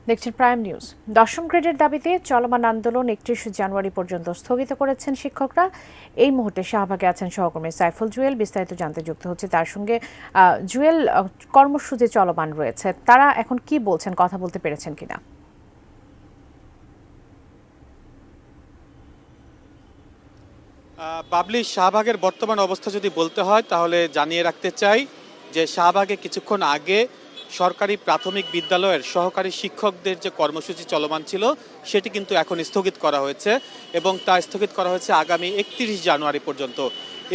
দেখছেন prime news. দশম গ্রেডের দাবিতে চলমান আন্দোলন ৩১ জানুয়ারি পর্যন্ত স্থগিত করেছেন শিক্ষকরা। এই মুহূর্তে শাহবাগে আছেন সহকর্মী সাইফুল জুয়েল, বিস্তারিত জানতে যুক্ত হচ্ছে তার সঙ্গে। জুয়েল, কর্মসূচি চলমান রয়েছে, তারা এখন কি বলছেন, কথা বলতে পেরেছেন কিনা? বাবলি, শাহবাগের বর্তমান অবস্থা যদি বলতে হয় তাহলে জানিয়ে রাখতে চাই যে শাহবাগে কিছুক্ষণ আগে সরকারি প্রাথমিক বিদ্যালয়ের সহকারী শিক্ষকদের যে কর্মসূচি চলমান ছিল সেটি কিন্তু এখন স্থগিত করা হয়েছে এবং তা স্থগিত করা হয়েছে আগামী ৩১ জানুয়ারি পর্যন্ত।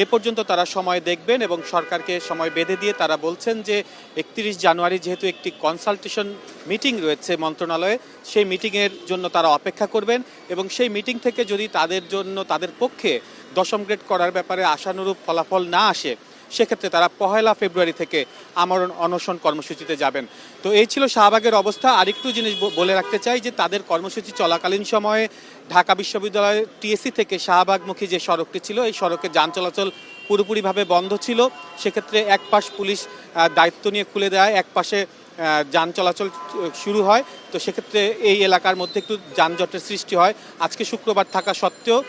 এ পর্যন্ত তারা সময় দেখবেন এবং সরকারকে সময় বেঁধে দিয়ে তারা বলছেন যে ৩১ জানুয়ারি যেহেতু একটি কনসালটেশন মিটিং রয়েছে মন্ত্রণালয়ে, সেই মিটিংয়ের জন্য তারা অপেক্ষা করবেন এবং সেই মিটিং থেকে যদি তাদের পক্ষে দশম গ্রেড করার ব্যাপারে আশানুরূপ ফলাফল না আসে, সেক্ষেত্রে তারা ১ ফেব্রুয়ারি থেকে আমরণ অনশন কর্মসূচিতে যাবেন। তো এই ছিল শাহবাগের অবস্থা। আরেকটু জিনিস বলে রাখতে চাই যে তাদের কর্মসূচি চলাকালীন সময়ে ঢাকা বিশ্ববিদ্যালয়ের টিএসসি থেকে শাহবাগমুখী যে সড়কটি ছিল, এই সড়কে যান চলাচল পুরোপুরিভাবে বন্ধ ছিল। সেক্ষেত্রে এক পাশ পুলিশ দায়িত্ব নিয়ে খুলে দেয়, এক পাশে যান চলাচল শুরু হয়। তো সেক্ষেত্রে এই এলাকার মধ্যে একটু যানজটের সৃষ্টি হয়। আজকে শুক্রবার থাকা সত্ত্বেও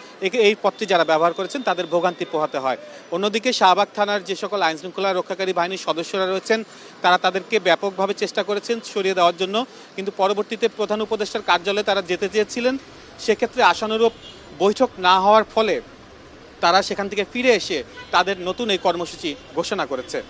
এই পথটি যারা ব্যবহার করেছেন তাদের ভোগান্তি পোহাতে হয়। অন্যদিকে শাহবাগ থানার যে সকল আইনশৃঙ্খলা রক্ষাকারী বাহিনীর সদস্যরা রয়েছেন তারা তাদেরকে ব্যাপকভাবে চেষ্টা করেছেন সরিয়ে দেওয়ার জন্য, কিন্তু পরবর্তীতে প্রধান উপদেষ্টার কার্যালয়ে তারা যেতে চেয়েছিলেন। সেক্ষেত্রে আশানুরূপ বৈঠক না হওয়ার ফলে তারা সেখান থেকে ফিরে এসে তাদের নতুন এই কর্মসূচি ঘোষণা করেছে।